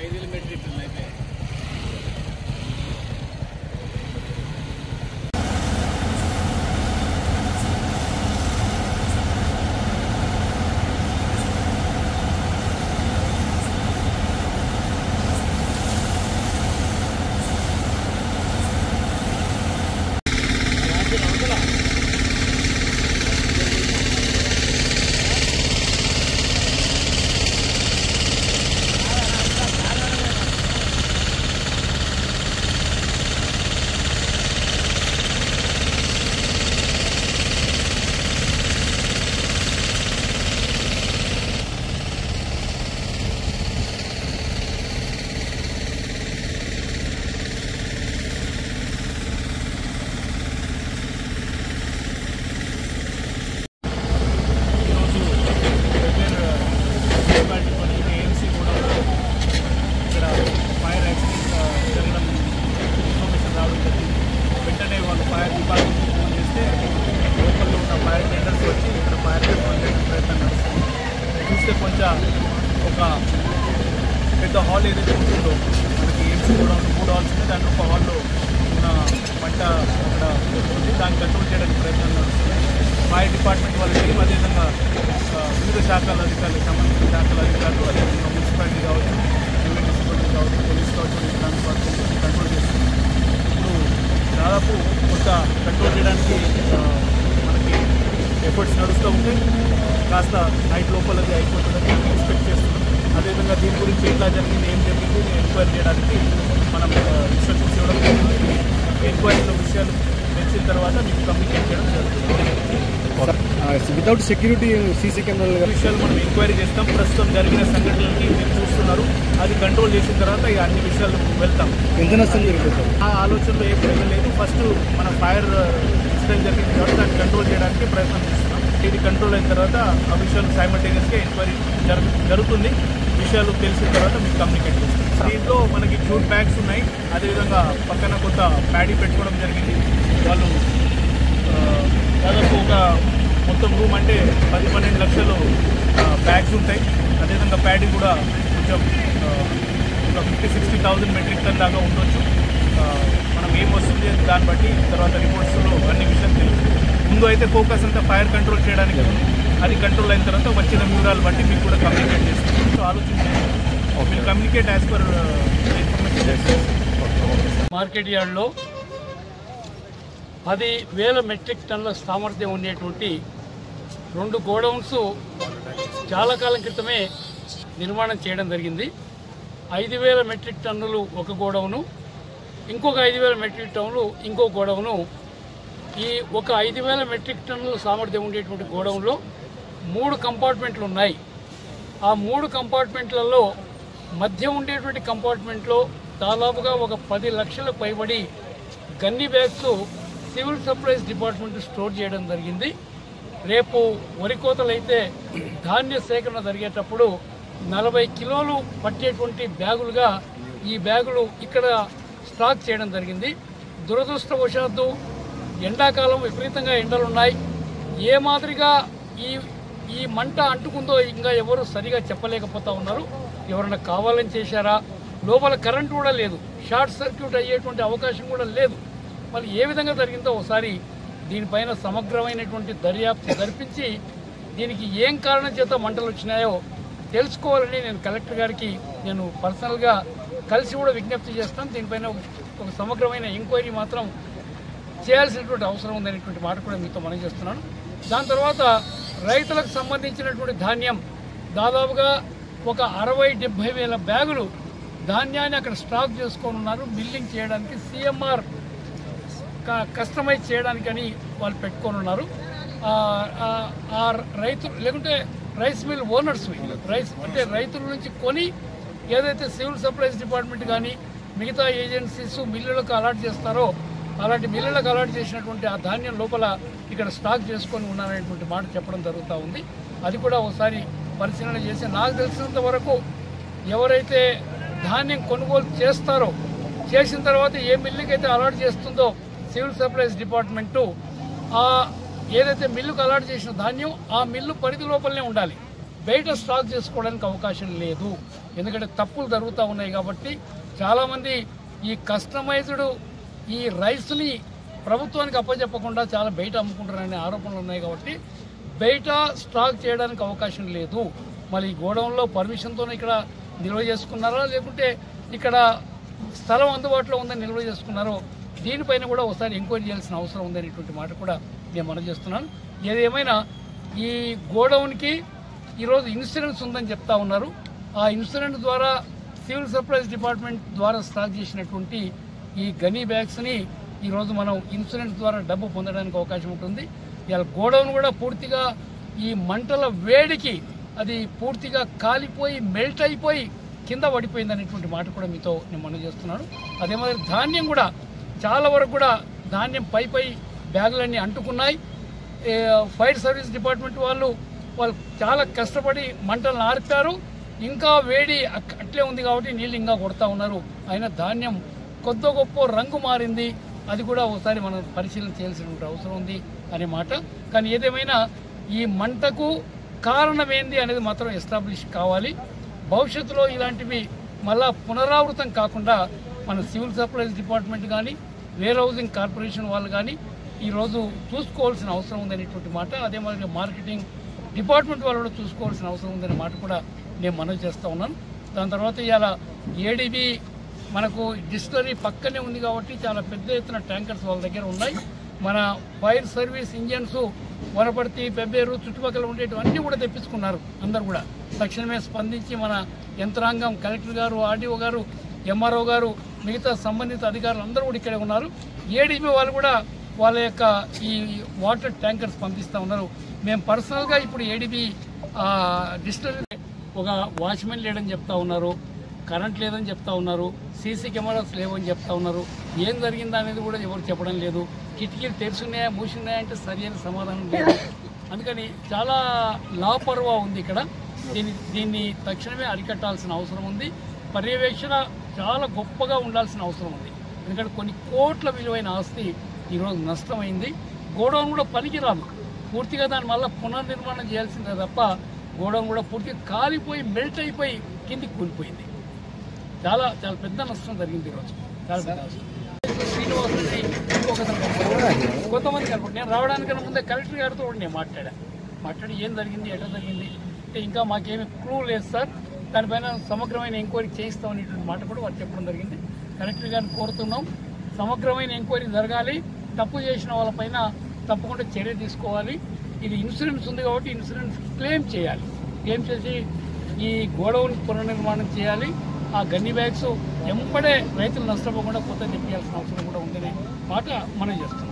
5,000 metric టన్నులు అయితే కొంచెం ఒక పెద్ద హాల్ ఏదైతే ఉంటుందో మనకి ఏమ్స్ కూడా 3 హాల్స్ ఉన్నాయి. దాంట్లో ఒక హాల్లో ఉన్న మంట అక్కడ ఉంది. దాన్ని కంట్రోల్ చేయడానికి ప్రయత్నం నడుస్తుంది. ఫైర్ డిపార్ట్మెంట్ వాళ్ళ టీం, అదేవిధంగా వివిధ శాఖల అధికారులకు సంబంధించిన శాఖల అధికారులు, అదేవిధంగా మున్సిపాలిటీ కావచ్చు, మున్సిపాలిటీ కావచ్చు, పోలీస్ కావచ్చు, ఇలాంటి వాటిని కంట్రోల్ చేస్తుంది. ఇప్పుడు దాదాపు కొంత కంట్రోల్ చేయడానికి మనకి ఎఫర్ట్స్ నడుస్తూ ఉంటాయి. కాస్త నైట్ లోపల అది అయిపోతుందని ఎక్స్పెక్ట్ చేస్తున్నాం. అదేవిధంగా దీని గురించి ఎట్లా జరిగింది, ఏం జరిగింది ఎంక్వైరీ చేయడానికి మనం ఇన్స్ట్రక్షన్స్ ఇవ్వడం జరుగుతుంది. ఎంక్వైరీలో విషయాలు తెలిసిన తర్వాత మీకు కమ్యూనికేట్ చేయడం జరుగుతుంది. వితౌట్ సెక్యూరిటీ సీసీ కెమెరాల విషయాలు మనం ఎంక్వైరీ చేస్తాం. ప్రస్తుతం జరిగిన సంఘటనలకి మీరు చూస్తున్నారు. అది కంట్రోల్ చేసిన తర్వాత ఇక అన్ని విషయాలు వెళ్తాం. ఎంత నష్టం జరుగుతుంది? ఆ ఆలోచనలో ఏం లేదు. ఫస్ట్ మన ఫైర్ ఇన్సిడెంట్ జరిగిన తర్వాత దాన్ని కంట్రోల్ చేయడానికి ప్రయత్నం చేస్తున్నాం. ఇది కంట్రోల్ అయిన తర్వాత ఆ విషయాలు సైమల్టేనియస్గా ఎంక్వైరీ జరుగుతుంది. విషయాలు తెలిసిన తర్వాత మీకు కమ్యూనికేట్ చేస్తాం. దీంట్లో మనకి జూట్ బ్యాగ్స్ ఉన్నాయి. అదేవిధంగా పక్కన కొంత ప్యాడీ పెట్టుకోవడం జరిగింది. వాళ్ళు దాదాపు ఒక మొత్తం రూమ్ అంటే 10-12 లక్షలు బ్యాగ్స్ ఉంటాయి. అదేవిధంగా ప్యాడీ కూడా కొంచెం ఒక 50,000-60,000 మెట్రిక్ టన్ దాకా ఉండొచ్చు. మనం ఏం వస్తుంది దాన్ని బట్టి తర్వాత రిపోర్ట్స్లో అన్ని విషయాలు తెలుస్తుంది. ముందు అయితే ఫోకస్ అంతా ఫైర్ కంట్రోల్ చేయడానికి ఉంది. అది కంట్రోల్ అయిన తర్వాత వచ్చిన వివరాలు బట్టి మీకు కూడా కమ్యూనికేట్ చేస్తుంది. సో ఆలోచించండి, communicate as per information. Market యార్డ్లో 10,000 మెట్రిక్ టన్నుల సామర్థ్యం ఉండేటువంటి 2 గోడౌన్స్ చాలా కాలం క్రితమే నిర్మాణం చేయడం జరిగింది. 5,000 మెట్రిక్ టన్నులు ఒక గోడౌను, ఇంకొక 5,000 మెట్రిక్ టన్నులు ఇంకో గోడౌను. ఈ ఒక 5,000 మెట్రిక్ టన్నుల సామర్థ్యం ఉండేటువంటి గోడౌన్లో 3 కంపార్ట్మెంట్లు ఉన్నాయి. ఆ 3 కంపార్ట్మెంట్లలో మధ్య ఉండేటువంటి కంపార్ట్మెంట్లో దాదాపుగా ఒక 10 లక్షల పైబడి gunny bags civil supplies department store చేయడం జరిగింది. రేపు వరి కోతలైతే ధాన్య సేకరణ జరిగేటప్పుడు 40 కిలోలు పట్టేటువంటి బ్యాగులుగా ఈ బ్యాగులు ఇక్కడ స్టాక్ చేయడం జరిగింది. దురదృష్టవశాత్తు ఎండాకాలం విపరీతంగా ఎండలున్నాయి. ఏ మాదిరిగా ఈ మంట అంటుకుందో ఇంకా ఎవరు సరిగా చెప్పలేకపోతా ఉన్నారు. ఎవరైనా కావాలని చేశారా? లోపల కరెంటు కూడా లేదు, షార్ట్ సర్క్యూట్ అయ్యేటువంటి అవకాశం కూడా లేదు. మరి ఏ విధంగా జరిగిందో ఒకసారి దీనిపైన సమగ్రమైనటువంటి దర్యాప్తు జరిపించి దీనికి ఏం కారణం చేత మంటలు వచ్చినాయో తెలుసుకోవాలని నేను కలెక్టర్ గారికి నేను పర్సనల్గా కలిసి కూడా విజ్ఞప్తి చేస్తాను. దీనిపైన ఒక సమగ్రమైన ఎంక్వైరీ మాత్రం చేయాల్సినటువంటి అవసరం ఉందనేటువంటి మాట కూడా మీతో మనం చేస్తున్నాను. దాని తర్వాత రైతులకు సంబంధించినటువంటి ధాన్యం దాదాపుగా ఒక 60-70 వేల బ్యాగులు ధాన్యాన్ని అక్కడ స్టాక్ చేసుకొని ఉన్నారు. మిల్లింగ్ చేయడానికి సిఎంఆర్ కస్టమైజ్ చేయడానికని వాళ్ళు పెట్టుకొని ఉన్నారు. ఆ రైతులు లేకుంటే రైస్ మిల్ ఓనర్స్ రైస్ అంటే రైతుల నుంచి కొని ఏదైతే సివిల్ సప్లైస్ డిపార్ట్మెంట్ కానీ మిగతా ఏజెన్సీస్ మిల్లులకు అలాట్ చేస్తారో అలాంటి మిల్లులకు అలాట్ చేసినటువంటి ఆ ధాన్యం లోపల ఇక్కడ స్టాక్ చేసుకొని ఉన్నారనేటువంటి మాట చెప్పడం జరుగుతూ ఉంది. అది కూడా ఒకసారి పరిశీలన చేసి నాకు తెలిసినంత వరకు ఎవరైతే ధాన్యం కొనుగోలు చేస్తారో చేసిన తర్వాత ఏ మిల్లుకైతే అలాట్ చేస్తుందో సివిల్ సప్లైస్ డిపార్ట్మెంటు ఏదైతే మిల్లుకు అలాట్ చేసిన ధాన్యం ఆ మిల్లు పరిధి లోపలనే ఉండాలి. బయట స్టాక్ చేసుకోవడానికి అవకాశం లేదు. ఎందుకంటే తప్పులు జరుగుతూ ఉన్నాయి కాబట్టి చాలామంది ఈ కస్టమైజ్డ్ ఈ రైస్ని ప్రభుత్వానికి అప్పచెప్పకుండా చాలా బయట అమ్ముకుంటారనే ఆరోపణలు ఉన్నాయి కాబట్టి బయట స్టాక్ చేయడానికి అవకాశం లేదు. మళ్ళీ గోడౌన్లో పర్మిషన్తోనే ఇక్కడ నిల్వ చేసుకున్నారా లేకుంటే ఇక్కడ స్థలం అందుబాటులో ఉందని నిల్వ చేసుకున్నారో దీనిపైన కూడా ఒకసారి ఎంక్వైరీ చేయాల్సిన అవసరం ఉందనేటువంటి మాట కూడా నేను మనం చేస్తున్నాను. ఏదేమైనా ఈ గోడౌన్కి ఈరోజు ఇన్సూరెన్స్ ఉందని చెప్తా ఉన్నారు. ఆ ఇన్సూరెన్స్ ద్వారా సివిల్ సప్లైస్ డిపార్ట్మెంట్ ద్వారా స్టాక్ చేసినటువంటి ఈ గనీ బ్యాగ్స్ని ఈరోజు మనం ఇన్సూరెన్స్ ద్వారా డబ్బు పొందడానికి అవకాశం ఉంటుంది. ఇవాళ గోడౌన్ కూడా పూర్తిగా ఈ మంటల వేడికి అది పూర్తిగా కాలిపోయి మెల్ట్ అయిపోయి కింద పడిపోయింది అనేటువంటి మాట కూడా మీతో నేను మనం చేస్తున్నాను. అదే మాదిరి ధాన్యం కూడా చాలా వరకు కూడా ధాన్యం పై బ్యాగులన్నీ అంటుకున్నాయి. ఫైర్ సర్వీస్ డిపార్ట్మెంట్ వాళ్ళు చాలా కష్టపడి మంటలను ఆర్పారు. ఇంకా వేడి అట్లే ఉంది కాబట్టి నీళ్ళు ఇంకా కొడతా ఉన్నారు. అయినా ధాన్యం కొద్ది గొప్ప రంగు మారింది. అది కూడా ఒకసారి మనం పరిశీలన చేయాల్సిన అవసరం ఉంది అనే మాట. కానీ ఏదేమైనా ఈ మంటకు కారణం ఏంది అనేది మాత్రం ఎస్టాబ్లిష్ కావాలి. భవిష్యత్తులో ఇలాంటివి మళ్ళా పునరావృతం కాకుండా మన సివిల్ సప్లైస్ డిపార్ట్మెంట్ కానీ వేర్ హౌసింగ్ కార్పొరేషన్ వాళ్ళు కానీ ఈరోజు చూసుకోవాల్సిన అవసరం ఉందనేటువంటి మాట. అదే మాదిరిగా మార్కెటింగ్ డిపార్ట్మెంట్ వాళ్ళు కూడా చూసుకోవాల్సిన అవసరం ఉందనే మాట కూడా నేను మనవి చేస్తూ ఉన్నాను. దాని తర్వాత ఇవాళ ఏడీబీ మనకు డిస్టిలరీ పక్కనే ఉంది కాబట్టి చాలా పెద్ద ఎత్తున ట్యాంకర్స్ వాళ్ళ దగ్గర ఉన్నాయి. మన fire service engines Wanaparthy Pebbair చుట్టుపక్కల ఉండేటివన్నీ కూడా తెప్పించుకున్నారు. అందరూ కూడా తక్షణమే స్పందించి మన యంత్రాంగం కలెక్టర్ గారు, ఆర్డీఓ గారు, ఎంఆర్ఓ గారు, మిగతా సంబంధిత అధికారులు అందరూ కూడా ఇక్కడే ఉన్నారు. ఏడీబీ వాళ్ళు కూడా వాళ్ళ యొక్క ఈ వాటర్ ట్యాంకర్స్ పంపిస్తూ ఉన్నారు. మేము పర్సనల్గా ఇప్పుడు ఏడీబీ డిస్టిలరీ ఒక వాచ్మెన్ లేడని చెప్తా ఉన్నారు, కరెంట్ లేదని చెప్తా ఉన్నారు, సీసీ కెమెరాస్ లేవని చెప్తా ఉన్నారు. ఏం జరిగిందా అనేది కూడా ఎవరు చెప్పడం లేదు. కిటికీలు తెరుచున్నాయా మూసున్నాయా అంటే సరైన సమాధానం లేదు. అందుకని చాలా లాపర్వా ఉంది ఇక్కడ. దీన్ని తక్షణమే అరికట్టాల్సిన అవసరం ఉంది. పర్యవేక్షణ చాలా గొప్పగా ఉండాల్సిన అవసరం ఉంది. ఎందుకంటే కొన్ని కోట్ల విలువైన ఆస్తి ఈరోజు నష్టమైంది. గోడౌన్ కూడా పనికిరాదు. పూర్తిగా దాని మళ్ళీ పునర్నిర్మాణం చేయాల్సిందే తప్ప గోడౌన్ కూడా పూర్తిగా కాలిపోయి మెల్ట్ అయిపోయి కిందికి కూలిపోయింది. చాలా చాలా పెద్ద నష్టం జరిగింది ఈరోజు. చాలా పెద్ద నష్టం. శ్రీనివాస్ రెడ్డి కొంతమంది కనుక నేను రావడానికన్నా ముందే కలెక్టర్ గారితో కూడా నేను మాట్లాడి ఏం జరిగింది, ఎట్లా జరిగింది అంటే ఇంకా మాకేమి క్లూ లేదు సార్, దానిపైన సమగ్రమైన ఎంక్వైరీ చేయిస్తామనేటువంటి మాట కూడా వారు చెప్పడం జరిగింది. కలెక్టర్ గారిని కోరుతున్నాం, సమగ్రమైన ఎంక్వైరీ జరగాలి. తప్పు చేసిన వాళ్ళపైన తప్పకుండా చర్య తీసుకోవాలి. ఇది ఇన్సూరెన్స్ ఉంది కాబట్టి ఇన్సూరెన్స్ క్లెయిమ్ చేయాలి. క్లెయిమ్ చేసి ఈ గోడౌన్ పునర్నిర్మాణం చేయాలి. ఆ గన్ని బ్యాగ్స్ ఎంబడే రైతులు నష్టపోకుండా కొత్త తెప్పియాల్సిన అవసరం కూడా ఉందనే మాట మనం చేస్తున్నాం.